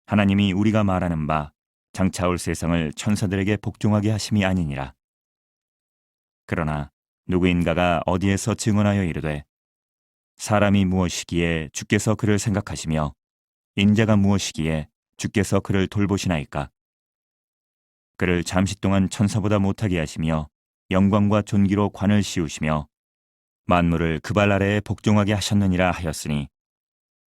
하나님이 우리가 말하는 바 장차 올 세상을 천사들에게 복종하게 하심이 아니니라. 그러나 누구인가가 어디에서 증언하여 이르되 사람이 무엇이기에 주께서 그를 생각하시며 인자가 무엇이기에 주께서 그를 돌보시나이까. 그를 잠시 동안 천사보다 못하게 하시며 영광과 존귀로 관을 씌우시며 만물을 그 발 아래에 복종하게 하셨느니라 하였으니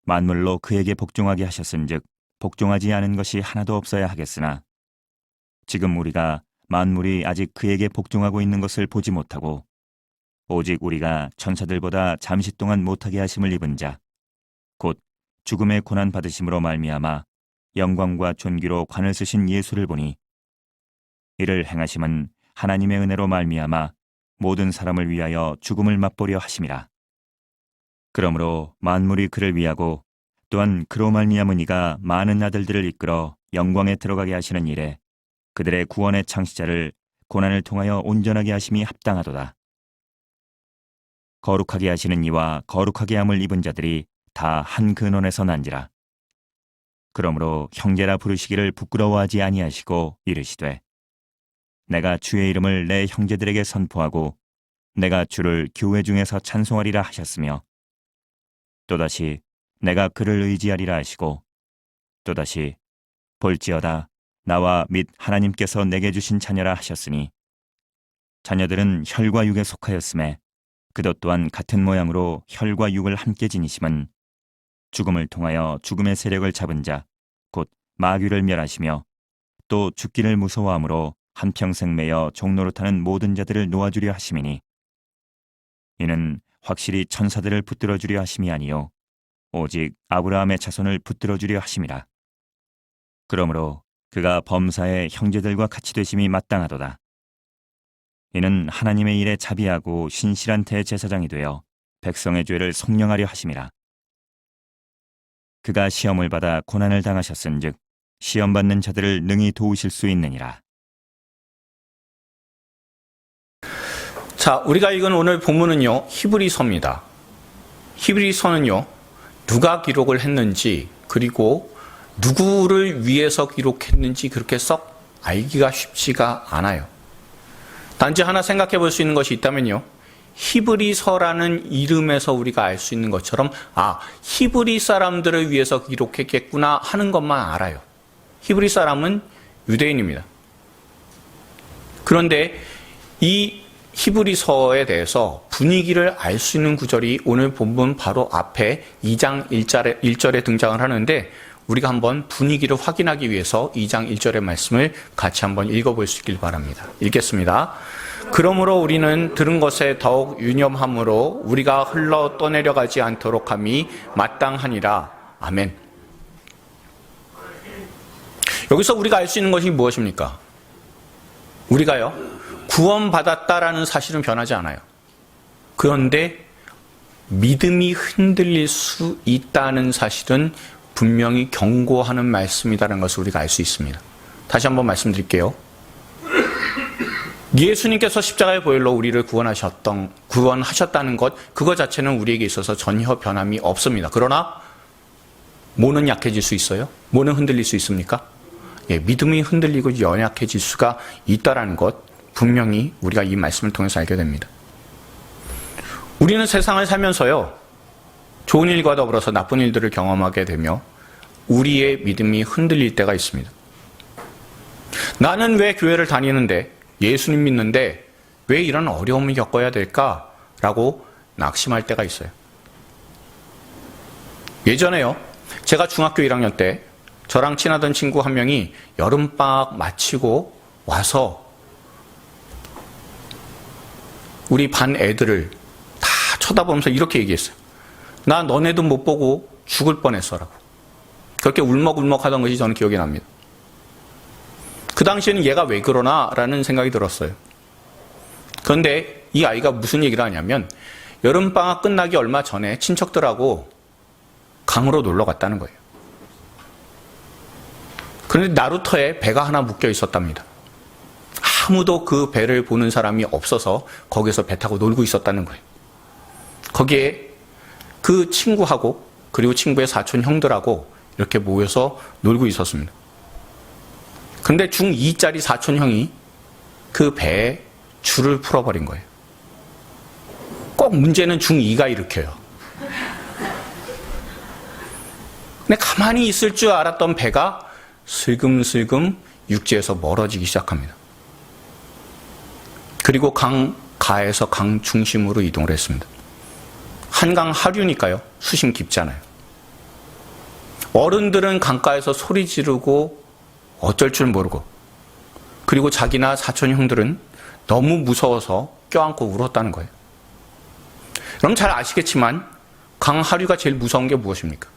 만물로 그에게 복종하게 하셨은즉 복종하지 않은 것이 하나도 없어야 하겠으나 지금 우리가 만물이 아직 그에게 복종하고 있는 것을 보지 못하고 오직 우리가 천사들보다 잠시 동안 못하게 하심을 입은 자 곧 죽음의 고난 받으심으로 말미암아 영광과 존귀로 관을 쓰신 예수를 보니 이를 행하심은 하나님의 은혜로 말미암아 모든 사람을 위하여 죽음을 맛보려 하심이라. 그러므로 만물이 그를 위하고 또한 그로 말미암으니가 많은 아들들을 이끌어 영광에 들어가게 하시는 일에 그들의 구원의 창시자를 고난을 통하여 온전하게 하심이 합당하도다. 거룩하게 하시는 이와 거룩하게 함을 입은 자들이 다 한 근원에서 난지라. 그러므로 형제라 부르시기를 부끄러워하지 아니하시고 이르시되 내가 주의 이름을 내 형제들에게 선포하고 내가 주를 교회 중에서 찬송하리라 하셨으며 또다시 내가 그를 의지하리라 하시고 또다시 볼지어다 나와 및 하나님께서 내게 주신 자녀라 하셨으니 자녀들은 혈과 육에 속하였음에 그것 또한 같은 모양으로 혈과 육을 함께 지니심은 죽음을 통하여 죽음의 세력을 잡은 자 곧 마귀를 멸하시며 또 죽기를 무서워함으로 한평생 매여 종노릇하는 모든 자들을 놓아주려 하심이니 이는 확실히 천사들을 붙들어 주려 하심이 아니요 오직 아브라함의 자손을 붙들어 주려 하심이라. 그러므로 그가 범사의 형제들과 같이 되심이 마땅하도다. 이는 하나님의 일에 자비하고 신실한 대제사장이 되어 백성의 죄를 속량하려 하심이라. 그가 시험을 받아 고난을 당하셨은즉 시험받는 자들을 능히 도우실 수 있느니라. 자, 우리가 읽은 오늘 본문은요, 히브리서입니다. 히브리서는요, 누가 기록을 했는지 그리고 누구를 위해서 기록했는지 그렇게 썩 알기가 쉽지가 않아요. 단지 하나 생각해 볼 수 있는 것이 있다면요, 히브리서라는 이름에서 우리가 알 수 있는 것처럼 히브리 사람들을 위해서 기록했겠구나 하는 것만 알아요. 히브리 사람은 유대인입니다. 그런데 이 히브리서에 대해서 분위기를 알 수 있는 구절이 오늘 본문 바로 앞에 2장 1절에 등장을 하는데 우리가 한번 분위기를 확인하기 위해서 2장 1절의 말씀을 같이 한번 읽어볼 수 있길 바랍니다. 읽겠습니다. 그러므로 우리는 들은 것에 더욱 유념함으로 우리가 흘러 떠내려가지 않도록 함이 마땅하니라. 아멘. 여기서 우리가 알 수 있는 것이 무엇입니까? 우리가요, 구원받았다라는 사실은 변하지 않아요. 그런데 믿음이 흔들릴 수 있다는 사실은 분명히 경고하는 말씀이라는 것을 우리가 알 수 있습니다. 다시 한번 말씀드릴게요. 예수님께서 십자가의 보혈로 우리를 구원하셨다는 것, 그거 자체는 우리에게 있어서 전혀 변함이 없습니다. 그러나 뭐는 약해질 수 있어요? 뭐는 흔들릴 수 있습니까? 믿음이 흔들리고 연약해질 수가 있다는 것, 분명히 우리가 이 말씀을 통해서 알게 됩니다. 우리는 세상을 살면서요, 좋은 일과 더불어서 나쁜 일들을 경험하게 되며 우리의 믿음이 흔들릴 때가 있습니다. 나는 왜 교회를 다니는데, 예수님 믿는데 왜 이런 어려움을 겪어야 될까라고 낙심할 때가 있어요. 예전에요, 제가 중학교 1학년 때 저랑 친하던 친구 한 명이 여름방학 마치고 와서 우리 반 애들을 다 쳐다보면서 이렇게 얘기했어요. 나 너네도 못 보고 죽을 뻔했어라고. 그렇게 울먹울먹 하던 것이 저는 기억이 납니다. 그 당시에는 얘가 왜 그러나 라는 생각이 들었어요. 그런데 이 아이가 무슨 얘기를 하냐면 여름방학 끝나기 얼마 전에 친척들하고 강으로 놀러 갔다는 거예요. 그런데 나루터에 배가 하나 묶여 있었답니다. 아무도 그 배를 보는 사람이 없어서 거기서 배 타고 놀고 있었다는 거예요. 거기에 그 친구하고 그리고 친구의 사촌 형들하고 이렇게 모여서 놀고 있었습니다. 근데 중2짜리 사촌 형이 그 배에 줄을 풀어버린 거예요. 꼭 문제는 중2가 일으켜요. 근데 가만히 있을 줄 알았던 배가 슬금슬금 육지에서 멀어지기 시작합니다. 그리고 가에서 강 중심으로 이동을 했습니다. 한강 하류니까요. 수심 깊잖아요. 어른들은 강가에서 소리 지르고 어쩔 줄 모르고, 그리고 자기나 사촌 형들은 너무 무서워서 껴안고 울었다는 거예요. 그럼 잘 아시겠지만 강 하류가 제일 무서운 게 무엇입니까?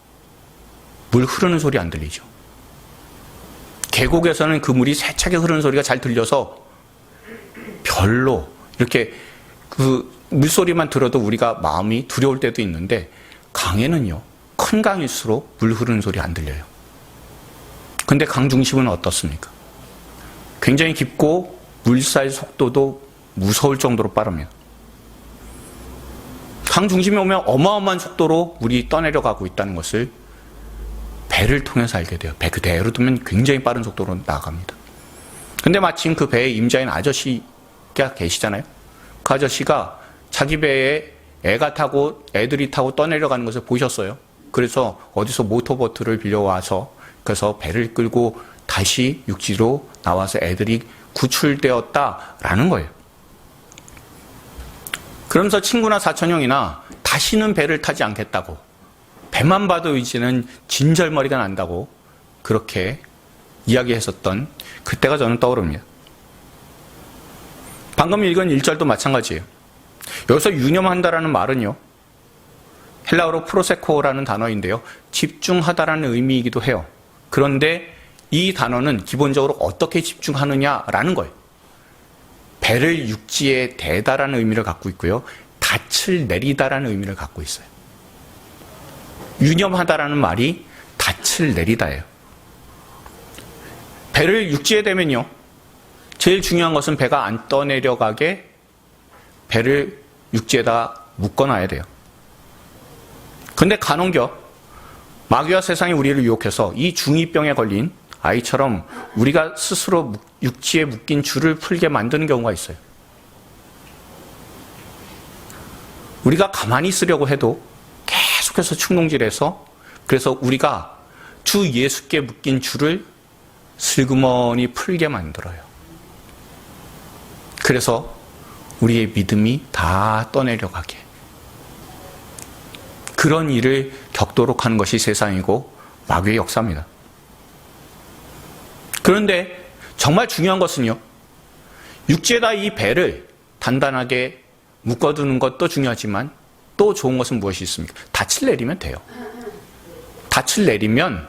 물 흐르는 소리 안 들리죠. 계곡에서는 그 물이 세차게 흐르는 소리가 잘 들려서 별로 이렇게 그 물소리만 들어도 우리가 마음이 두려울 때도 있는데, 강에는요, 큰 강일수록 물 흐르는 소리 안 들려요. 근데 강 중심은 어떻습니까? 굉장히 깊고 물살 속도도 무서울 정도로 빠릅니다. 강 중심에 오면 어마어마한 속도로 물이 떠내려가고 있다는 것을 배를 통해서 알게 돼요. 배 그대로 두면 굉장히 빠른 속도로 나아갑니다. 근데 마침 그 배에 임자인 아저씨가 계시잖아요. 그 아저씨가 자기 배에 애들이 타고 떠내려가는 것을 보셨어요. 그래서 어디서 모터보트를 빌려와서 그래서 배를 끌고 다시 육지로 나와서 애들이 구출되었다라는 거예요. 그러면서 친구나 사촌형이나 다시는 배를 타지 않겠다고, 배만 봐도 이제는 진절머리가 난다고 그렇게 이야기했었던 그때가 저는 떠오릅니다. 방금 읽은 1절도 마찬가지예요. 여기서 유념한다라는 말은요, 헬라어로 프로세코라는 단어인데요, 집중하다라는 의미이기도 해요. 그런데 이 단어는 기본적으로 어떻게 집중하느냐라는 거예요. 배를 육지에 대다라는 의미를 갖고 있고요, 닻을 내리다라는 의미를 갖고 있어요. 유념하다라는 말이 닻을 내리다예요. 배를 육지에 대면요, 제일 중요한 것은 배가 안 떠내려가게 배를 육지에다 묶어놔야 돼요. 근데 간혹요, 마귀와 세상이 우리를 유혹해서 이 중2병에 걸린 아이처럼 우리가 스스로 육지에 묶인 줄을 풀게 만드는 경우가 있어요. 우리가 가만히 있으려고 해도 계속해서 충동질해서, 그래서 우리가 주 예수께 묶인 줄을 슬그머니 풀게 만들어요. 그래서 우리의 믿음이 다 떠내려가게, 그런 일을 겪도록 하는 것이 세상이고 마귀의 역사입니다. 그런데 정말 중요한 것은요, 육지에다 이 배를 단단하게 묶어두는 것도 중요하지만 또 좋은 것은 무엇이 있습니까? 닻을 내리면 돼요. 닻을 내리면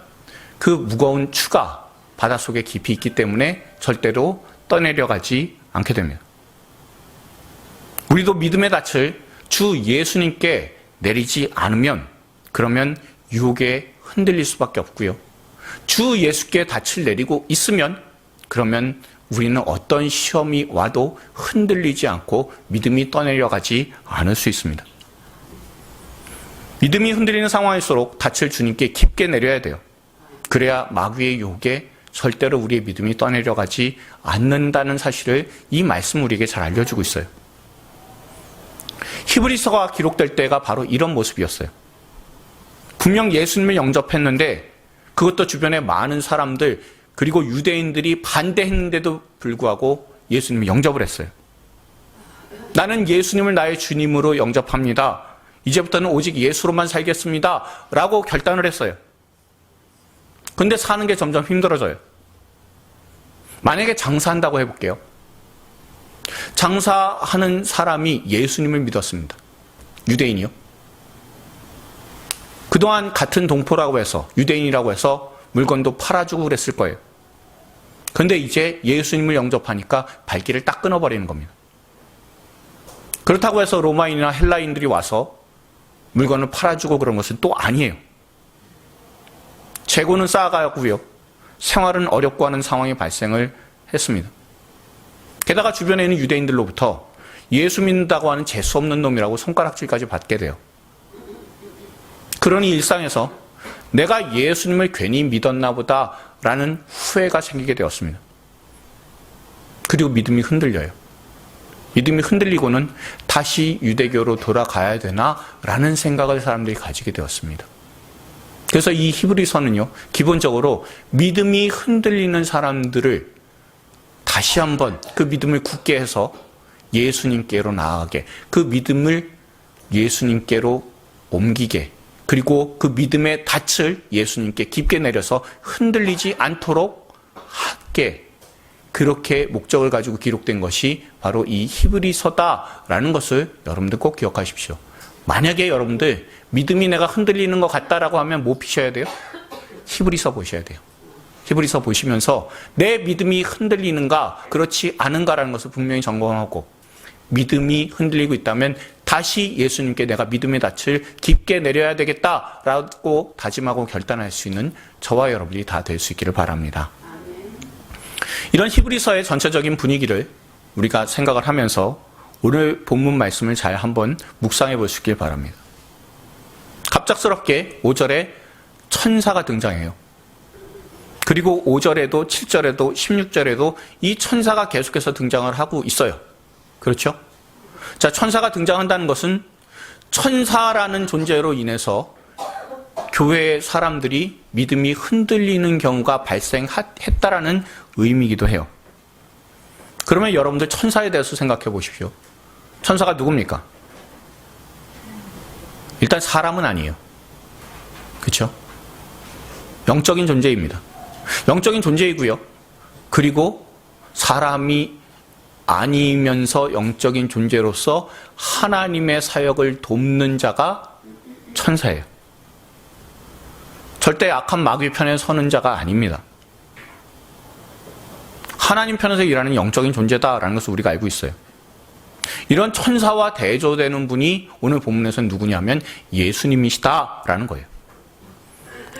그 무거운 추가 바닷속에 깊이 있기 때문에 절대로 떠내려가지 않게 됩니다. 우리도 믿음의 닻을 주 예수님께 내리지 않으면, 그러면 유혹에 흔들릴 수밖에 없고요, 주 예수께 닻을 내리고 있으면 그러면 우리는 어떤 시험이 와도 흔들리지 않고 믿음이 떠내려가지 않을 수 있습니다. 믿음이 흔들리는 상황일수록 닻을 주님께 깊게 내려야 돼요. 그래야 마귀의 유혹에 절대로 우리의 믿음이 떠내려가지 않는다는 사실을 이 말씀 우리에게 잘 알려주고 있어요. 히브리서가 기록될 때가 바로 이런 모습이었어요. 분명 예수님을 영접했는데 그것도 주변에 많은 사람들, 그리고 유대인들이 반대했는데도 불구하고 예수님을 영접을 했어요. 나는 예수님을 나의 주님으로 영접합니다. 이제부터는 오직 예수로만 살겠습니다. 라고 결단을 했어요. 근데 사는 게 점점 힘들어져요. 만약에 장사한다고 해볼게요. 장사하는 사람이 예수님을 믿었습니다. 유대인이요. 그동안 같은 동포라고 해서, 유대인이라고 해서 물건도 팔아주고 그랬을 거예요. 그런데 이제 예수님을 영접하니까 발길을 딱 끊어버리는 겁니다. 그렇다고 해서 로마인이나 헬라인들이 와서 물건을 팔아주고 그런 것은 또 아니에요. 재고는 쌓아가고요, 생활은 어렵고 하는 상황이 발생을 했습니다. 게다가 주변에 있는 유대인들로부터 예수 믿는다고 하는 재수 없는 놈이라고 손가락질까지 받게 돼요. 그러니 일상에서 내가 예수님을 괜히 믿었나 보다라는 후회가 생기게 되었습니다. 그리고 믿음이 흔들려요. 믿음이 흔들리고는 다시 유대교로 돌아가야 되나라는 생각을 사람들이 가지게 되었습니다. 그래서 이 히브리서는요, 기본적으로 믿음이 흔들리는 사람들을 다시 한번 그 믿음을 굳게 해서 예수님께로 나아가게, 그 믿음을 예수님께로 옮기게, 그리고 그 믿음의 닻을 예수님께 깊게 내려서 흔들리지 않도록 하게, 그렇게 목적을 가지고 기록된 것이 바로 이 히브리서다라는 것을 여러분들 꼭 기억하십시오. 만약에 여러분들 믿음이 내가 흔들리는 것 같다라고 하면 뭐 피셔야 돼요? 히브리서 보셔야 돼요. 히브리서 보시면서 내 믿음이 흔들리는가 그렇지 않은가라는 것을 분명히 점검하고, 믿음이 흔들리고 있다면 다시 예수님께 내가 믿음의 닻을 깊게 내려야 되겠다라고 다짐하고 결단할 수 있는 저와 여러분이 다 될 수 있기를 바랍니다. 이런 히브리서의 전체적인 분위기를 우리가 생각을 하면서 오늘 본문 말씀을 잘 한번 묵상해 보시길 바랍니다. 갑작스럽게 5절에 천사가 등장해요. 그리고 5절에도 7절에도 16절에도 이 천사가 계속해서 등장을 하고 있어요. 그렇죠? 자, 천사가 등장한다는 것은 천사라는 존재로 인해서 교회의 사람들이 믿음이 흔들리는 경우가 발생했다라는 의미이기도 해요. 그러면 여러분들 천사에 대해서 생각해 보십시오. 천사가 누굽니까? 일단 사람은 아니에요. 그렇죠? 영적인 존재입니다. 영적인 존재이고요. 그리고 사람이 아니면서 영적인 존재로서 하나님의 사역을 돕는 자가 천사예요. 절대 악한 마귀 편에 서는 자가 아닙니다. 하나님 편에서 일하는 영적인 존재다라는 것을 우리가 알고 있어요. 이런 천사와 대조되는 분이 오늘 본문에서는 누구냐면 예수님이시다라는 거예요.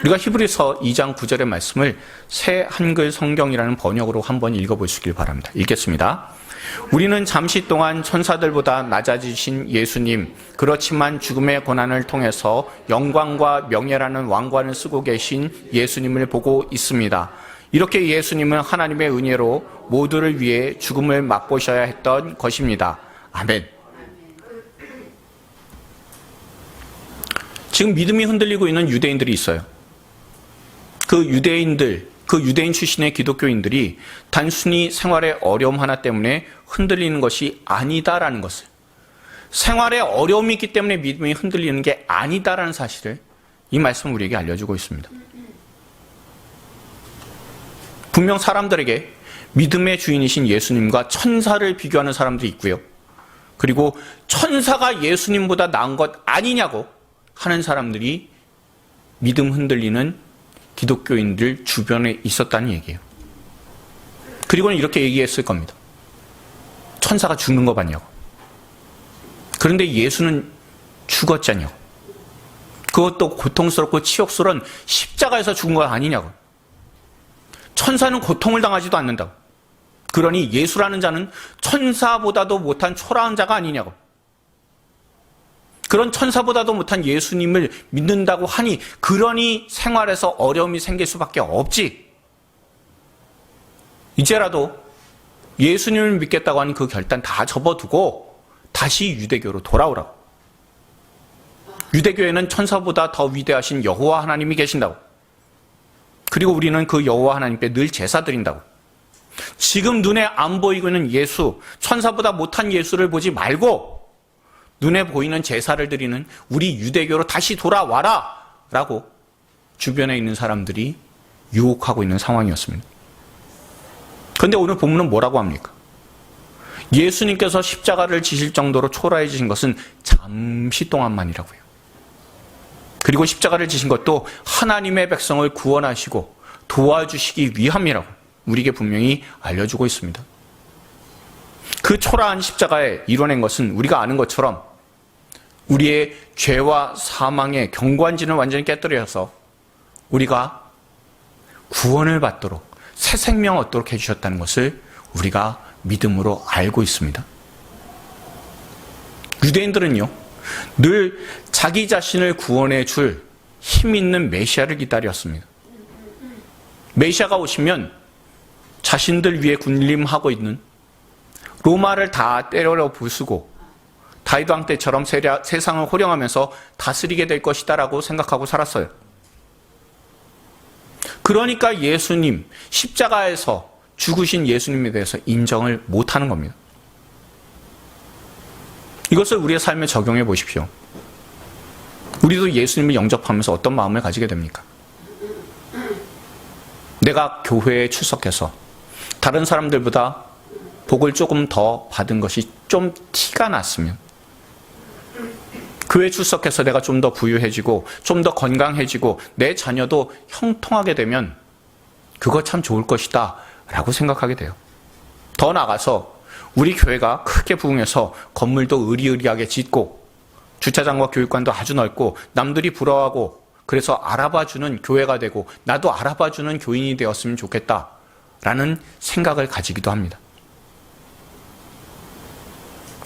우리가 히브리서 2장 9절의 말씀을 새 한글 성경이라는 번역으로 한번 읽어보시길 바랍니다. 읽겠습니다. 우리는 잠시 동안 천사들보다 낮아지신 예수님, 그렇지만 죽음의 고난을 통해서 영광과 명예라는 왕관을 쓰고 계신 예수님을 보고 있습니다. 이렇게 예수님은 하나님의 은혜로 모두를 위해 죽음을 맛보셔야 했던 것입니다. 아멘. 지금 믿음이 흔들리고 있는 유대인들이 있어요. 그 유대인 출신의 기독교인들이 단순히 생활의 어려움 하나 때문에 흔들리는 것이 아니다라는 것을, 생활에 어려움이 있기 때문에 믿음이 흔들리는 게 아니다라는 사실을 이 말씀은 우리에게 알려주고 있습니다. 분명 사람들에게 믿음의 주인이신 예수님과 천사를 비교하는 사람들이 있고요. 그리고 천사가 예수님보다 나은 것 아니냐고 하는 사람들이 믿음 흔들리는 기독교인들 주변에 있었다는 얘기예요. 그리고는 이렇게 얘기했을 겁니다. 천사가 죽는 거 봤냐고. 그런데 예수는 죽었지 않냐고. 그것도 고통스럽고 치욕스러운 십자가에서 죽은 거 아니냐고. 천사는 고통을 당하지도 않는다고. 그러니 예수라는 자는 천사보다도 못한 초라한 자가 아니냐고. 그런 천사보다도 못한 예수님을 믿는다고 하니 그러니 생활에서 어려움이 생길 수밖에 없지. 이제라도 예수님을 믿겠다고 하는 그 결단 다 접어두고 다시 유대교로 돌아오라고. 유대교에는 천사보다 더 위대하신 여호와 하나님이 계신다고. 그리고 우리는 그 여호와 하나님께 늘 제사 드린다고. 지금 눈에 안 보이고 있는 예수, 천사보다 못한 예수를 보지 말고 눈에 보이는 제사를 드리는 우리 유대교로 다시 돌아와라 라고 주변에 있는 사람들이 유혹하고 있는 상황이었습니다. 그런데 오늘 본문은 뭐라고 합니까? 예수님께서 십자가를 지실 정도로 초라해지신 것은 잠시 동안만이라고요. 그리고 십자가를 지신 것도 하나님의 백성을 구원하시고 도와주시기 위함이라고 우리에게 분명히 알려주고 있습니다. 그 초라한 십자가에 이뤄낸 것은 우리가 아는 것처럼 우리의 죄와 사망의 경관진을 완전히 깨뜨려서 우리가 구원을 받도록 새 생명을 얻도록 해주셨다는 것을 우리가 믿음으로 알고 있습니다. 유대인들은요, 늘 자기 자신을 구원해 줄 힘 있는 메시아를 기다렸습니다. 메시아가 오시면 자신들 위에 군림하고 있는 로마를 다 때려 부수고 다윗 왕 때처럼 세상을 호령하면서 다스리게 될 것이다라고 생각하고 살았어요. 그러니까 예수님, 십자가에서 죽으신 예수님에 대해서 인정을 못하는 겁니다. 이것을 우리의 삶에 적용해 보십시오. 우리도 예수님을 영접하면서 어떤 마음을 가지게 됩니까? 내가 교회에 출석해서 다른 사람들보다 복을 조금 더 받은 것이 좀 티가 났으면, 교회 출석해서 내가 좀 더 부유해지고 좀 더 건강해지고 내 자녀도 형통하게 되면 그거 참 좋을 것이다 라고 생각하게 돼요. 더 나아가서 우리 교회가 크게 부흥해서 건물도 으리으리하게 짓고 주차장과 교육관도 아주 넓고 남들이 부러워하고 그래서 알아봐주는 교회가 되고 나도 알아봐주는 교인이 되었으면 좋겠다라는 생각을 가지기도 합니다.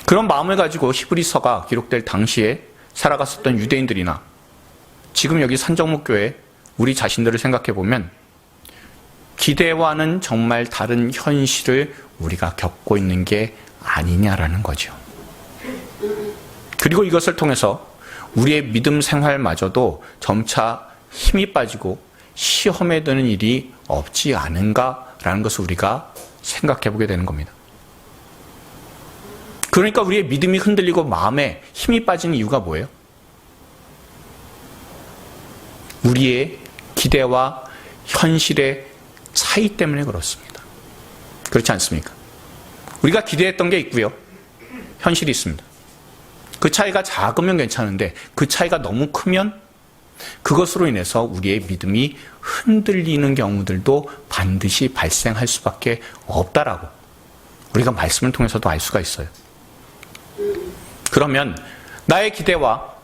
그런 마음을 가지고 히브리서가 기록될 당시에 살아갔었던 유대인들이나 지금 여기 산정목교회 우리 자신들을 생각해 보면 기대와는 정말 다른 현실을 우리가 겪고 있는 게 아니냐라는 거죠. 그리고 이것을 통해서 우리의 믿음 생활마저도 점차 힘이 빠지고 시험에 드는 일이 없지 않은가라는 것을 우리가 생각해 보게 되는 겁니다. 그러니까 우리의 믿음이 흔들리고 마음에 힘이 빠지는 이유가 뭐예요? 우리의 기대와 현실의 차이 때문에 그렇습니다. 그렇지 않습니까? 우리가 기대했던 게 있고요. 현실이 있습니다. 그 차이가 작으면 괜찮은데 그 차이가 너무 크면 그것으로 인해서 우리의 믿음이 흔들리는 경우들도 반드시 발생할 수밖에 없다라고 우리가 말씀을 통해서도 알 수가 있어요. 그러면 나의 기대와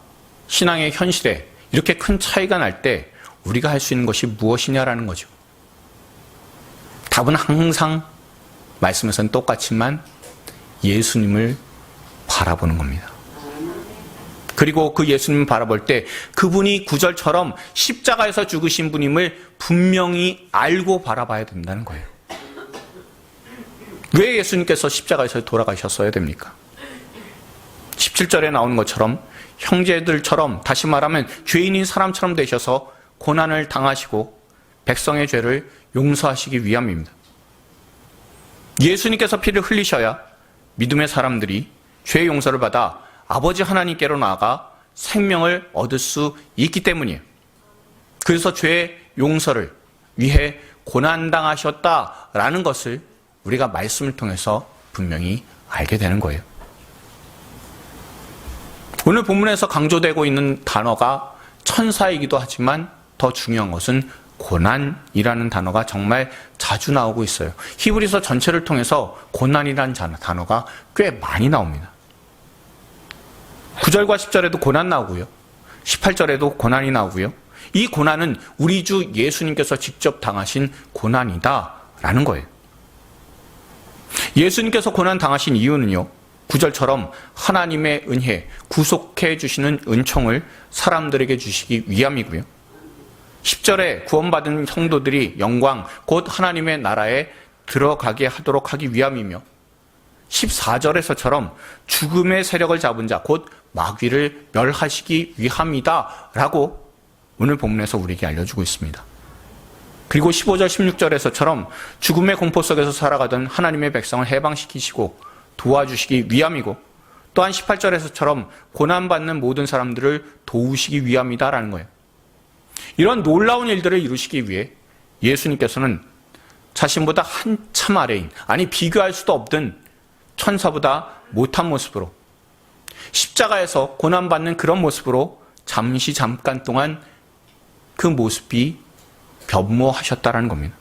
신앙의 현실에 이렇게 큰 차이가 날 때 우리가 할 수 있는 것이 무엇이냐라는 거죠. 답은 항상 말씀에서는 똑같지만 예수님을 바라보는 겁니다. 그리고 그 예수님을 바라볼 때 그분이 구절처럼 십자가에서 죽으신 분임을 분명히 알고 바라봐야 된다는 거예요. 왜 예수님께서 십자가에서 돌아가셨어야 됩니까? 17절에 나오는 것처럼 형제들처럼, 다시 말하면 죄인인 사람처럼 되셔서 고난을 당하시고 백성의 죄를 용서하시기 위함입니다. 예수님께서 피를 흘리셔야 믿음의 사람들이 죄의 용서를 받아 아버지 하나님께로 나아가 생명을 얻을 수 있기 때문이에요. 그래서 죄의 용서를 위해 고난당하셨다라는 것을 우리가 말씀을 통해서 분명히 알게 되는 거예요. 오늘 본문에서 강조되고 있는 단어가 천사이기도 하지만 더 중요한 것은 고난이라는 단어가 정말 자주 나오고 있어요. 히브리서 전체를 통해서 고난이라는 단어가 꽤 많이 나옵니다. 9절과 10절에도 고난 나오고요. 18절에도 고난이 나오고요. 이 고난은 우리 주 예수님께서 직접 당하신 고난이다라는 거예요. 예수님께서 고난 당하신 이유는요. 9절처럼 하나님의 은혜, 구속해 주시는 은총을 사람들에게 주시기 위함이고요. 10절에 구원받은 성도들이 영광, 곧 하나님의 나라에 들어가게 하도록 하기 위함이며 14절에서처럼 죽음의 세력을 잡은 자, 곧 마귀를 멸하시기 위함이다 라고 오늘 본문에서 우리에게 알려주고 있습니다. 그리고 15절, 16절에서처럼 죽음의 공포 속에서 살아가던 하나님의 백성을 해방시키시고 도와주시기 위함이고 또한 18절에서처럼 고난받는 모든 사람들을 도우시기 위함이다라는 거예요. 이런 놀라운 일들을 이루시기 위해 예수님께서는 자신보다 한참 아래인, 아니 비교할 수도 없던 천사보다 못한 모습으로 십자가에서 고난받는 그런 모습으로 잠깐 동안 그 모습이 변모하셨다라는 겁니다.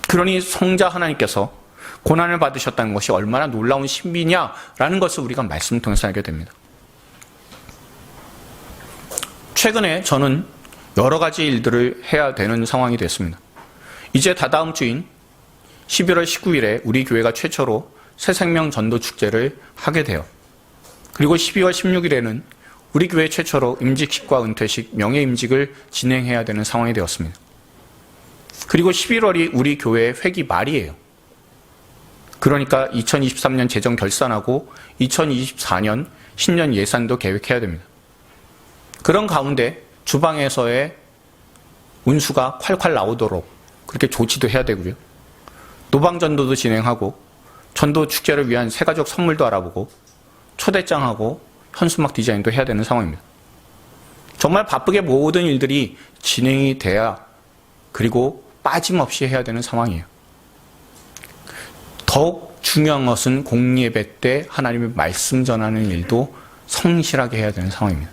그러니 성자 하나님께서 고난을 받으셨다는 것이 얼마나 놀라운 신비냐라는 것을 우리가 말씀을 통해서 알게 됩니다. 최근에 저는 여러 가지 일들을 해야 되는 상황이 됐습니다. 이제 다다음 주인 11월 19일에 우리 교회가 최초로 새생명 전도 축제를 하게 돼요. 그리고 12월 16일에는 우리 교회 최초로 임직식과 은퇴식, 명예임직을 진행해야 되는 상황이 되었습니다. 그리고 11월이 우리 교회의 회기 말이에요. 그러니까 2023년 재정 결산하고 2024년 신년 예산도 계획해야 됩니다. 그런 가운데 주방에서의 운수가 콸콸 나오도록 그렇게 조치도 해야 되고요. 노방전도도 진행하고 전도 축제를 위한 새가족 선물도 알아보고 초대장하고 현수막 디자인도 해야 되는 상황입니다. 정말 바쁘게 모든 일들이 진행이 돼야 그리고 빠짐없이 해야 되는 상황이에요. 더욱 중요한 것은 공예배 때 하나님의 말씀 전하는 일도 성실하게 해야 되는 상황입니다.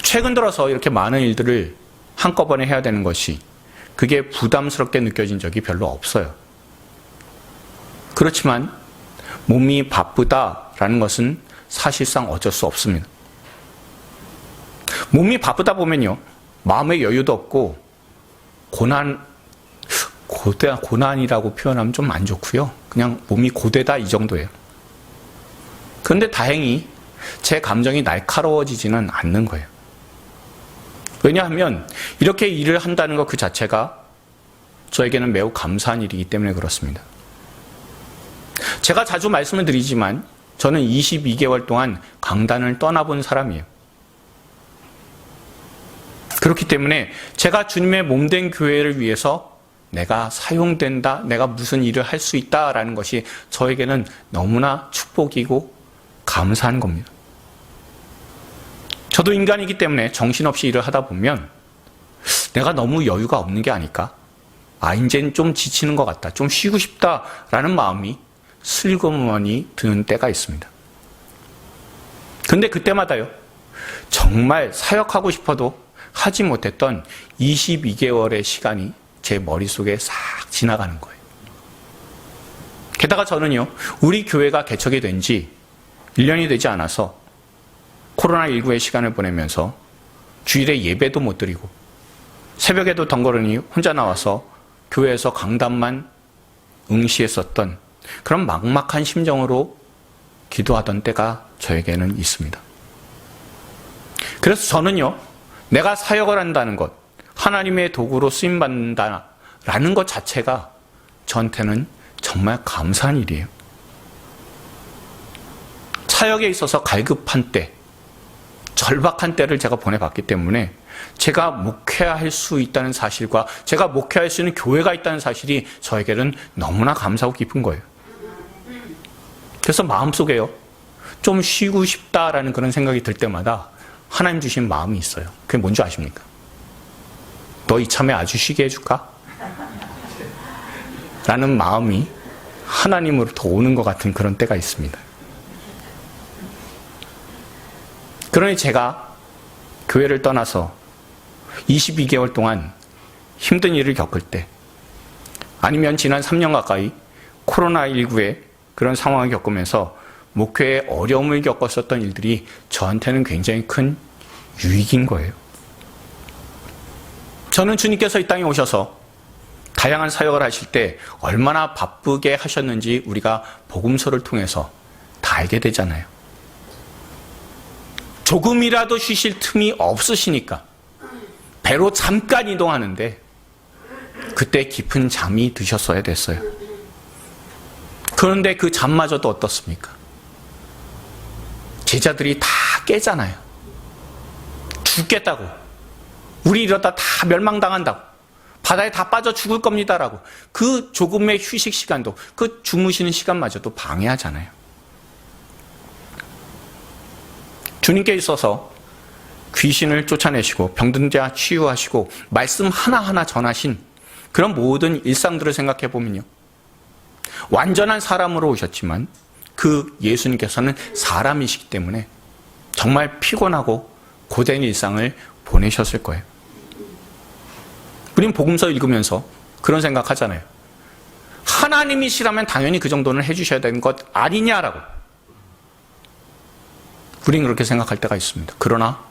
최근 들어서 이렇게 많은 일들을 한꺼번에 해야 되는 것이 그게 부담스럽게 느껴진 적이 별로 없어요. 그렇지만 몸이 바쁘다라는 것은 사실상 어쩔 수 없습니다. 몸이 바쁘다 보면요, 마음의 여유도 없고 고난이라고 표현하면 좀 안 좋고요. 그냥 몸이 고되다 이 정도예요. 그런데 다행히 제 감정이 날카로워지지는 않는 거예요. 왜냐하면 이렇게 일을 한다는 것 그 자체가 저에게는 매우 감사한 일이기 때문에 그렇습니다. 제가 자주 말씀을 드리지만 저는 22개월 동안 강단을 떠나본 사람이에요. 그렇기 때문에 제가 주님의 몸된 교회를 위해서 내가 사용된다, 내가 무슨 일을 할 수 있다라는 것이 저에게는 너무나 축복이고 감사한 겁니다. 저도 인간이기 때문에 정신없이 일을 하다 보면 내가 너무 여유가 없는 게 아닐까? 이제는 좀 지치는 것 같다, 좀 쉬고 싶다라는 마음이 슬그머니 드는 때가 있습니다. 근데 그때마다요, 정말 사역하고 싶어도 하지 못했던 22개월의 시간이 제 머릿속에 싹 지나가는 거예요. 게다가 저는요, 우리 교회가 개척이 된 지 1년이 되지 않아서 코로나19의 시간을 보내면서 주일에 예배도 못 드리고 새벽에도 덩그러니 혼자 나와서 교회에서 강단만 응시했었던 그런 막막한 심정으로 기도하던 때가 저에게는 있습니다. 그래서 저는요, 내가 사역을 한다는 것, 하나님의 도구로 쓰임받는다라는 것 자체가 저한테는 정말 감사한 일이에요. 사역에 있어서 갈급한 때, 절박한 때를 제가 보내봤기 때문에 제가 목회할 수 있다는 사실과 제가 목회할 수 있는 교회가 있다는 사실이 저에게는 너무나 감사하고 기쁜 거예요. 그래서 마음속에요, 좀 쉬고 싶다라는 그런 생각이 들 때마다 하나님 주신 마음이 있어요. 그게 뭔지 아십니까? 너 이참에 아주 쉬게 해줄까? 라는 마음이 하나님으로부터 오는 것 같은 그런 때가 있습니다. 그러니 제가 교회를 떠나서 22개월 동안 힘든 일을 겪을 때, 아니면 지난 3년 가까이 코로나19의 그런 상황을 겪으면서 목회에 어려움을 겪었었던 일들이 저한테는 굉장히 큰 유익인 거예요. 저는 주님께서 이 땅에 오셔서 다양한 사역을 하실 때 얼마나 바쁘게 하셨는지 우리가 복음서를 통해서 다 알게 되잖아요. 조금이라도 쉬실 틈이 없으시니까 배로 잠깐 이동하는데 그때 깊은 잠이 드셨어야 됐어요. 그런데 그 잠마저도 어떻습니까? 제자들이 다 깨잖아요. 죽겠다고. 우리 이러다 다 멸망당한다고. 바다에 다 빠져 죽을 겁니다라고. 그 조금의 휴식 시간도, 그 주무시는 시간마저도 방해하잖아요. 주님께 있어서 귀신을 쫓아내시고 병든 자 치유하시고 말씀 하나하나 전하신 그런 모든 일상들을 생각해 보면요, 완전한 사람으로 오셨지만 그 예수님께서는 사람이시기 때문에 정말 피곤하고 고된 일상을 보내셨을 거예요. 우린 복음서 읽으면서 그런 생각하잖아요. 하나님이시라면 당연히 그 정도는 해주셔야 되는 것 아니냐라고. 우린 그렇게 생각할 때가 있습니다. 그러나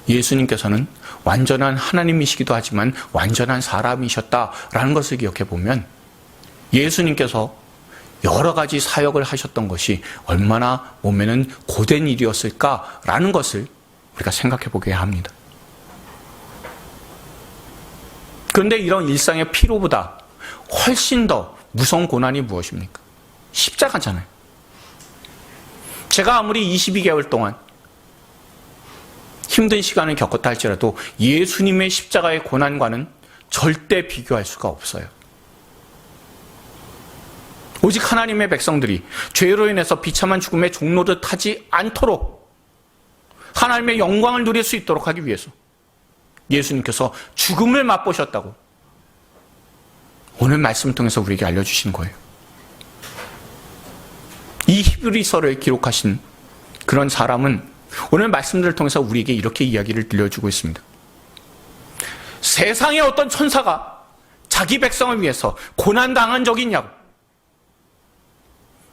예수님께서는 완전한 하나님이시기도 하지만 완전한 사람이셨다라는 것을 기억해 보면 예수님께서 여러 가지 사역을 하셨던 것이 얼마나 몸에는 고된 일이었을까라는 것을 우리가 생각해 보게 합니다. 그런데 이런 일상의 피로보다 훨씬 더 무서운 고난이 무엇입니까? 십자가잖아요. 제가 아무리 22개월 동안 힘든 시간을 겪었다 할지라도 예수님의 십자가의 고난과는 절대 비교할 수가 없어요. 오직 하나님의 백성들이 죄로 인해서 비참한 죽음의 종로를 타지 않도록 하나님의 영광을 누릴 수 있도록 하기 위해서 예수님께서 죽음을 맛보셨다고 오늘 말씀을 통해서 우리에게 알려주신 거예요. 이 히브리서를 기록하신 그런 사람은 오늘 말씀들을 통해서 우리에게 이렇게 이야기를 들려주고 있습니다. 세상의 어떤 천사가 자기 백성을 위해서 고난당한 적이 있냐고.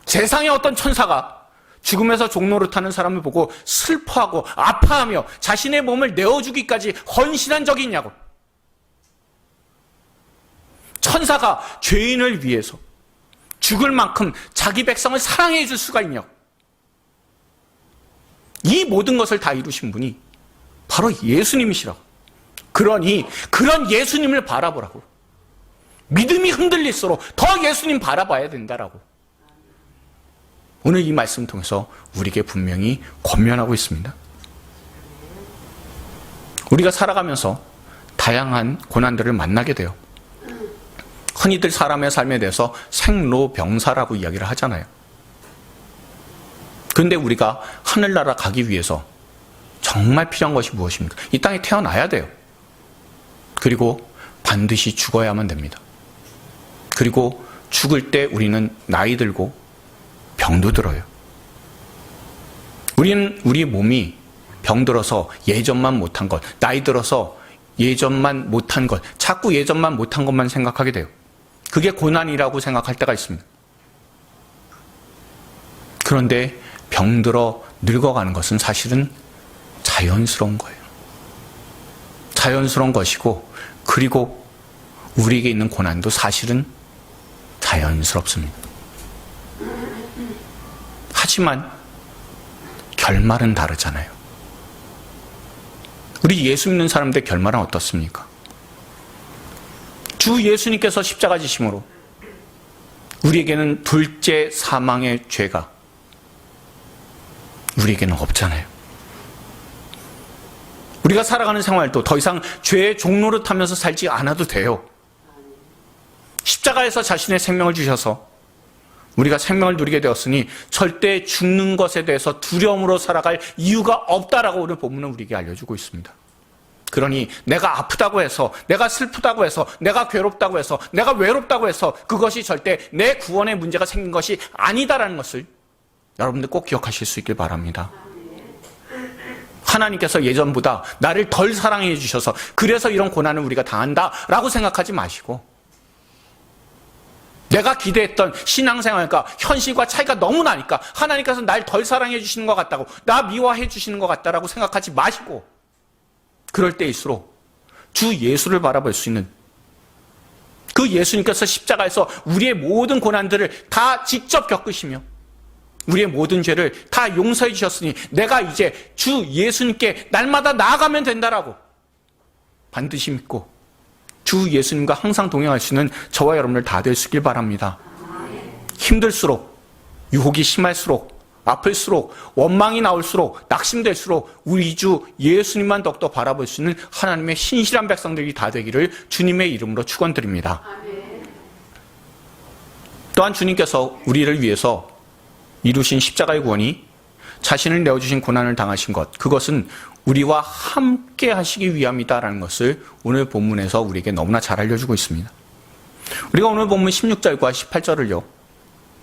세상의 어떤 천사가 죽음에서 종로를 타는 사람을 보고 슬퍼하고 아파하며 자신의 몸을 내어주기까지 헌신한 적이 있냐고. 천사가 죄인을 위해서 죽을 만큼 자기 백성을 사랑해 줄 수가 있냐고. 이 모든 것을 다 이루신 분이 바로 예수님이시라고. 그러니 그런 예수님을 바라보라고. 믿음이 흔들릴수록 더 예수님 바라봐야 된다라고. 오늘 이 말씀을 통해서 우리에게 분명히 권면하고 있습니다. 우리가 살아가면서 다양한 고난들을 만나게 돼요. 흔히들 사람의 삶에 대해서 생로병사라고 이야기를 하잖아요. 그런데 우리가 하늘나라 가기 위해서 정말 필요한 것이 무엇입니까? 이 땅에 태어나야 돼요. 그리고 반드시 죽어야만 됩니다. 그리고 죽을 때 우리는 나이 들고 병도 들어요. 우리는 우리 몸이 병들어서 예전만 못한 것, 나이 들어서 예전만 못한 것, 자꾸 예전만 못한 것만 생각하게 돼요. 그게 고난이라고 생각할 때가 있습니다. 그런데 병들어 늙어가는 것은 사실은 자연스러운 거예요. 자연스러운 것이고, 그리고 우리에게 있는 고난도 사실은 자연스럽습니다. 하지만 결말은 다르잖아요. 우리 예수 믿는 사람들 결말은 어떻습니까? 주 예수님께서 십자가 지심으로 우리에게는 둘째 사망의 죄가 우리에게는 없잖아요. 우리가 살아가는 생활도 더 이상 죄의 종로를 타면서 살지 않아도 돼요. 십자가에서 자신의 생명을 주셔서 우리가 생명을 누리게 되었으니 절대 죽는 것에 대해서 두려움으로 살아갈 이유가 없다라고 오늘 본문은 우리에게 알려주고 있습니다. 그러니 내가 아프다고 해서, 내가 슬프다고 해서, 내가 괴롭다고 해서, 내가 외롭다고 해서 그것이 절대 내 구원에 문제가 생긴 것이 아니다라는 것을 여러분들 꼭 기억하실 수 있길 바랍니다. 하나님께서 예전보다 나를 덜 사랑해 주셔서 그래서 이런 고난을 우리가 당한다라고 생각하지 마시고, 내가 기대했던 신앙생활과 현실과 차이가 너무 나니까 하나님께서 날 덜 사랑해 주시는 것 같다고, 나 미워해 주시는 것 같다라고 생각하지 마시고, 그럴 때일수록 주 예수를 바라볼 수 있는, 그 예수님께서 십자가에서 우리의 모든 고난들을 다 직접 겪으시며 우리의 모든 죄를 다 용서해 주셨으니 내가 이제 주 예수님께 날마다 나아가면 된다라고 반드시 믿고 주 예수님과 항상 동행할 수 있는 저와 여러분들 다 될 수 있길 바랍니다. 힘들수록, 유혹이 심할수록, 아플수록, 원망이 나올수록, 낙심될수록 우리 주 예수님만 더욱더 바라볼 수 있는 하나님의 신실한 백성들이 다 되기를 주님의 이름으로 축원드립니다. 또한 주님께서 우리를 위해서 이루신 십자가의 구원이 자신을 내어주신 고난을 당하신 것, 그것은 우리와 함께 하시기 위함이다라는 것을 오늘 본문에서 우리에게 너무나 잘 알려주고 있습니다. 우리가 오늘 본문 16절과 18절을요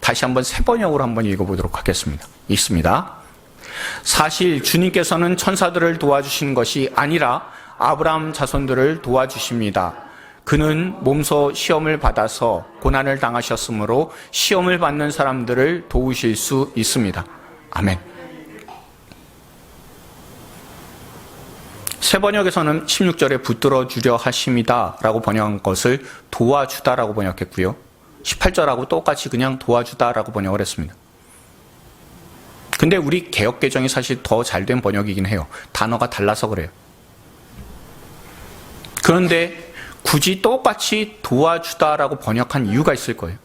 다시 한번 세 번역으로 한번 읽어보도록 하겠습니다. 읽습니다. 사실 주님께서는 천사들을 도와주시는 것이 아니라 아브라함 자손들을 도와주십니다. 그는 몸소 시험을 받아서 고난을 당하셨으므로 시험을 받는 사람들을 도우실 수 있습니다. 아멘. 새 번역에서는 16절에 붙들어 주려 하심이다 라고 번역한 것을 도와주다 라고 번역했고요. 18절하고 똑같이 그냥 도와주다라고 번역을 했습니다. 근데 우리 개역개정이 사실 더 잘된 번역이긴 해요. 단어가 달라서 그래요. 그런데 굳이 똑같이 도와주다라고 번역한 이유가 있을 거예요.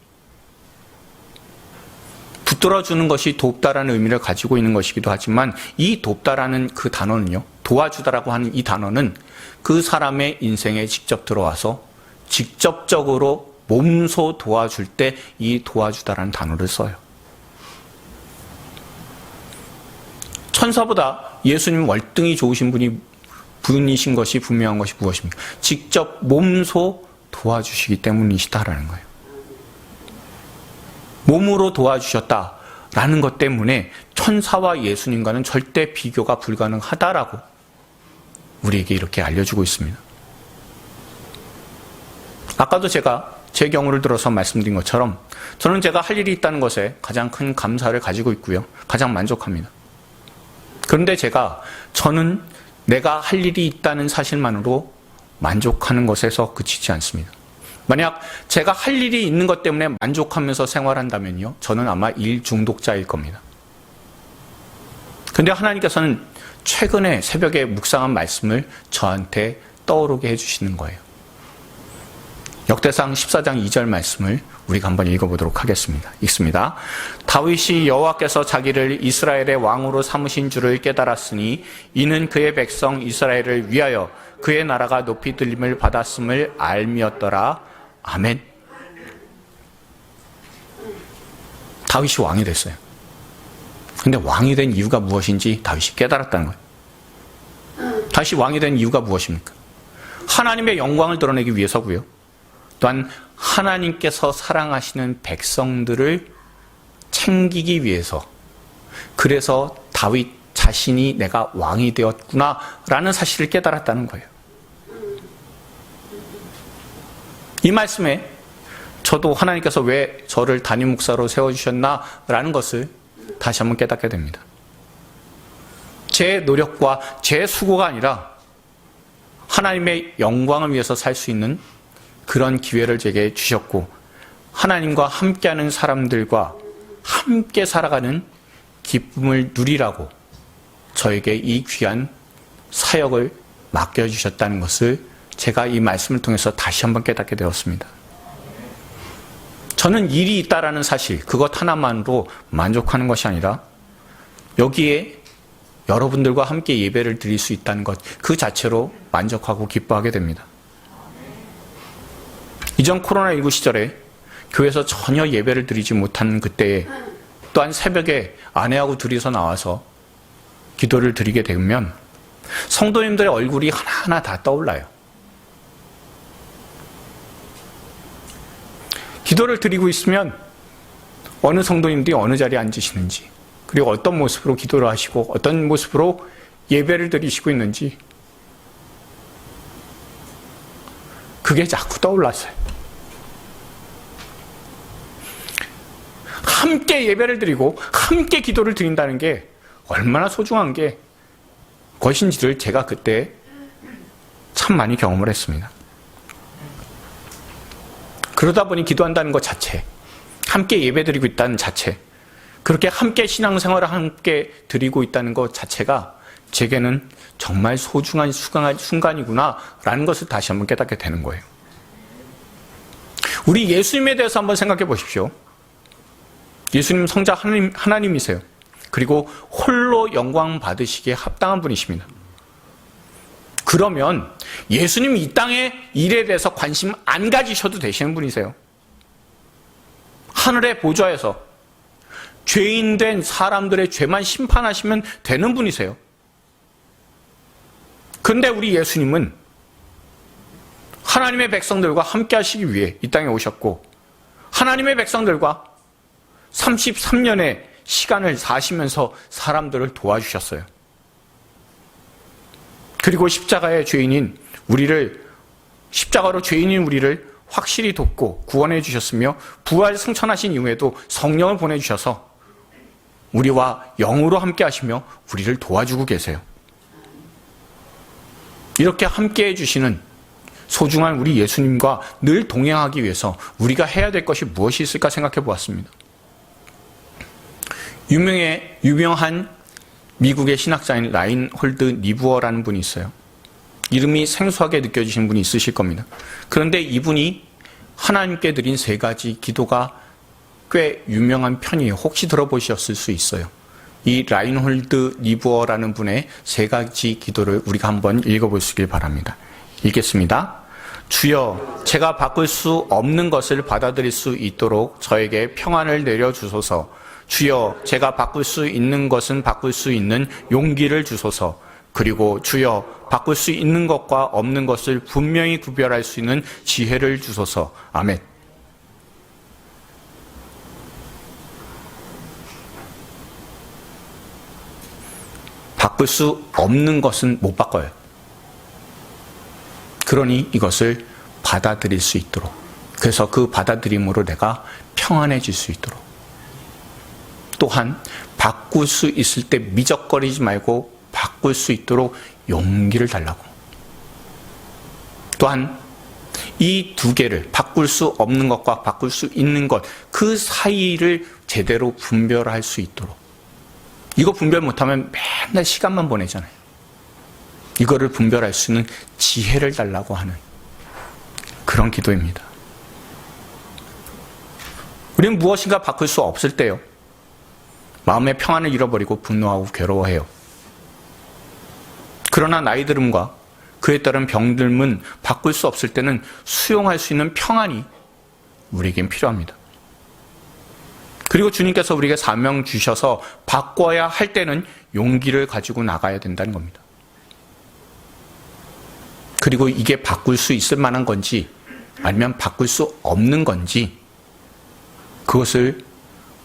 붙들어주는 것이 돕다라는 의미를 가지고 있는 것이기도 하지만 이 돕다라는 그 단어는요, 도와주다라고 하는 이 단어는 그 사람의 인생에 직접 들어와서 직접적으로 몸소 도와줄 때 이 도와주다라는 단어를 써요. 천사보다 예수님 월등히 좋으신 분이신 것이 분명한 것이 무엇입니까? 직접 몸소 도와주시기 때문이시다라는 거예요. 몸으로 도와주셨다라는 것 때문에 천사와 예수님과는 절대 비교가 불가능하다라고 우리에게 이렇게 알려주고 있습니다. 아까도 제가 제 경우를 들어서 말씀드린 것처럼 저는 제가 할 일이 있다는 것에 가장 큰 감사를 가지고 있고요. 가장 만족합니다. 그런데 저는 내가 할 일이 있다는 사실만으로 만족하는 것에서 그치지 않습니다. 만약 제가 할 일이 있는 것 때문에 만족하면서 생활한다면요, 저는 아마 일 중독자일 겁니다. 그런데 하나님께서는 최근에 새벽에 묵상한 말씀을 저한테 떠오르게 해주시는 거예요. 역대상 14장 2절 말씀을 우리가 한번 읽어보도록 하겠습니다. 읽습니다. 다윗이 여호와께서 자기를 이스라엘의 왕으로 삼으신 줄을 깨달았으니 이는 그의 백성 이스라엘을 위하여 그의 나라가 높이 들림을 받았음을 알미었더라. 아멘. 다윗이 왕이 됐어요. 근데 왕이 된 이유가 무엇인지 다윗이 깨달았다는 거예요. 다윗이 왕이 된 이유가 무엇입니까? 하나님의 영광을 드러내기 위해서고요. 또한 하나님께서 사랑하시는 백성들을 챙기기 위해서, 그래서 다윗 자신이 내가 왕이 되었구나라는 사실을 깨달았다는 거예요. 이 말씀에 저도 하나님께서 왜 저를 담임 목사로 세워주셨나라는 것을 다시 한번 깨닫게 됩니다. 제 노력과 제 수고가 아니라 하나님의 영광을 위해서 살 수 있는 그런 기회를 제게 주셨고, 하나님과 함께하는 사람들과 함께 살아가는 기쁨을 누리라고 저에게 이 귀한 사역을 맡겨주셨다는 것을 제가 이 말씀을 통해서 다시 한번 깨닫게 되었습니다. 저는 일이 있다라는 사실, 그것 하나만으로 만족하는 것이 아니라 여기에 여러분들과 함께 예배를 드릴 수 있다는 것, 그 자체로 만족하고 기뻐하게 됩니다. 이전 코로나19 시절에 교회에서 전혀 예배를 드리지 못한 그때에 또한 새벽에 아내하고 둘이서 나와서 기도를 드리게 되면 성도님들의 얼굴이 하나하나 다 떠올라요. 기도를 드리고 있으면 어느 성도님들이 어느 자리에 앉으시는지, 그리고 어떤 모습으로 기도를 하시고 어떤 모습으로 예배를 드리시고 있는지, 그게 자꾸 떠올랐어요. 함께 예배를 드리고 함께 기도를 드린다는 게 얼마나 소중한 게 것인지를 제가 그때 참 많이 경험을 했습니다. 그러다 보니 기도한다는 것 자체, 함께 예배 드리고 있다는 자체, 그렇게 함께 신앙생활을 함께 드리고 있다는 것 자체가 제게는 정말 소중한 순간이구나 라는 것을 다시 한번 깨닫게 되는 거예요. 우리 예수님에 대해서 한번 생각해 보십시오. 예수님 성자 하나님이세요. 그리고 홀로 영광 받으시기에 합당한 분이십니다. 그러면 예수님이 이 땅의 일에 대해서 관심 안 가지셔도 되시는 분이세요. 하늘의 보좌에서 죄인된 사람들의 죄만 심판하시면 되는 분이세요. 그런데 우리 예수님은 하나님의 백성들과 함께 하시기 위해 이 땅에 오셨고, 하나님의 백성들과 33년의 시간을 사시면서 사람들을 도와주셨어요. 그리고 십자가로 죄인인 우리를 확실히 돕고 구원해 주셨으며, 부활 승천하신 이후에도 성령을 보내주셔서 우리와 영으로 함께 하시며 우리를 도와주고 계세요. 이렇게 함께 해주시는 소중한 우리 예수님과 늘 동행하기 위해서 우리가 해야 될 것이 무엇이 있을까 생각해 보았습니다. 유명한 미국의 신학자인 라인홀드 니부어라는 분이 있어요. 이름이 생소하게 느껴지시는 분이 있으실 겁니다. 그런데 이분이 하나님께 드린 3가지 기도가 꽤 유명한 편이에요. 혹시 들어보셨을 수 있어요. 이 라인홀드 니부어라는 분의 3가지 기도를 우리가 한번 읽어보시길 바랍니다. 읽겠습니다. 주여, 제가 바꿀 수 없는 것을 받아들일 수 있도록 저에게 평안을 내려주소서. 주여, 제가 바꿀 수 있는 것은 바꿀 수 있는 용기를 주소서. 그리고 주여, 바꿀 수 있는 것과 없는 것을 분명히 구별할 수 있는 지혜를 주소서. 아멘. 바꿀 수 없는 것은 못 바꿔요. 그러니 이것을 받아들일 수 있도록, 그래서 그 받아들임으로 내가 평안해질 수 있도록, 또한 바꿀 수 있을 때 미적거리지 말고 바꿀 수 있도록 용기를 달라고. 또한 이 2개를, 바꿀 수 없는 것과 바꿀 수 있는 것, 그 사이를 제대로 분별할 수 있도록. 이거 분별 못하면 맨날 시간만 보내잖아요. 이거를 분별할 수 있는 지혜를 달라고 하는 그런 기도입니다. 우리는 무엇인가 바꿀 수 없을 때요, 마음의 평안을 잃어버리고 분노하고 괴로워해요. 그러나 나이 들음과 그에 따른 병듦은 바꿀 수 없을 때는 수용할 수 있는 평안이 우리에겐 필요합니다. 그리고 주님께서 우리에게 사명 주셔서 바꿔야 할 때는 용기를 가지고 나가야 된다는 겁니다. 그리고 이게 바꿀 수 있을 만한 건지 아니면 바꿀 수 없는 건지 그것을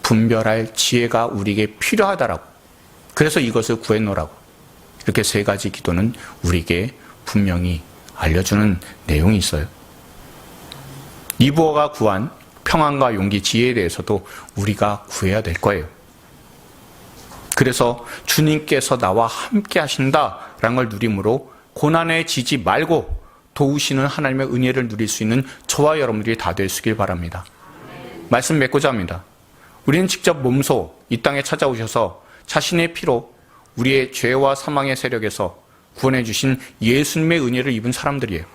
분별할 지혜가 우리에게 필요하다라고. 그래서 이것을 구해놓으라고. 이렇게 3가지 기도는 우리에게 분명히 알려주는 내용이 있어요. 니부어가 구한 평안과 용기, 지혜에 대해서도 우리가 구해야 될 거예요. 그래서 주님께서 나와 함께 하신다라는 걸 누림으로 고난에 지지 말고 도우시는 하나님의 은혜를 누릴 수 있는 저와 여러분들이 다 되시길 바랍니다. 말씀 맺고자 합니다. 우리는 직접 몸소 이 땅에 찾아오셔서 자신의 피로 우리의 죄와 사망의 세력에서 구원해 주신 예수님의 은혜를 입은 사람들이에요.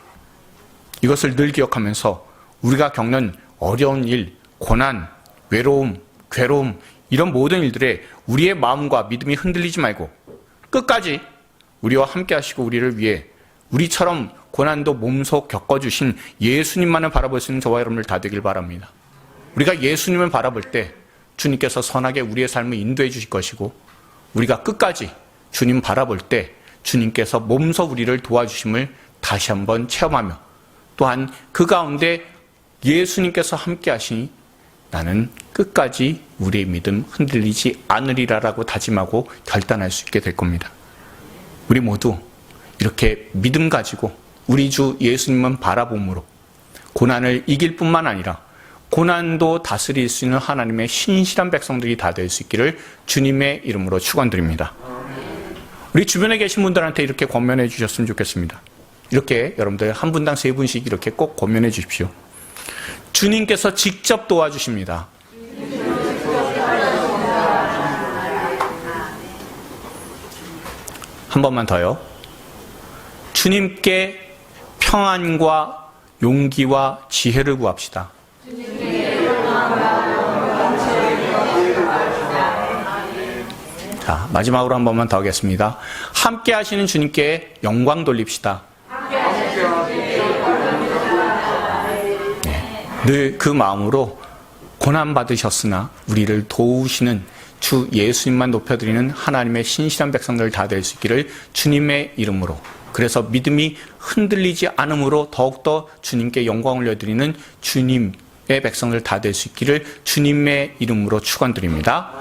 이것을 늘 기억하면서 우리가 겪는 어려운 일, 고난, 외로움, 괴로움, 이런 모든 일들에 우리의 마음과 믿음이 흔들리지 말고 끝까지 우리와 함께 하시고 우리를 위해 우리처럼 고난도 몸소 겪어주신 예수님만을 바라볼 수 있는 저와 여러분들 다 되길 바랍니다. 우리가 예수님을 바라볼 때 주님께서 선하게 우리의 삶을 인도해 주실 것이고, 우리가 끝까지 주님 바라볼 때 주님께서 몸소 우리를 도와주심을 다시 한번 체험하며, 또한 그 가운데 예수님께서 함께 하시니 나는 끝까지 우리의 믿음 흔들리지 않으리라라고 다짐하고 결단할 수 있게 될 겁니다. 우리 모두 이렇게 믿음 가지고 우리 주 예수님만 바라봄으로 고난을 이길 뿐만 아니라 고난도 다스릴 수 있는 하나님의 신실한 백성들이 다 될 수 있기를 주님의 이름으로 축원드립니다. 우리 주변에 계신 분들한테 이렇게 권면해 주셨으면 좋겠습니다. 이렇게 여러분들 한 분당 3분씩 이렇게 꼭 권면해 주십시오. 주님께서 직접 도와주십니다. 한 번만 더요. 주님께 평안과 용기와 지혜를 구합시다. 자, 마지막으로 한 번만 더 하겠습니다. 함께 하시는 주님께 영광 돌립시다. 늘 그 마음으로 고난받으셨으나 우리를 도우시는 주 예수님만 높여드리는 하나님의 신실한 백성들 다 될 수 있기를 주님의 이름으로, 그래서 믿음이 흔들리지 않음으로 더욱더 주님께 영광을 올려드리는 주님의 백성들 다 될 수 있기를 주님의 이름으로 축원드립니다.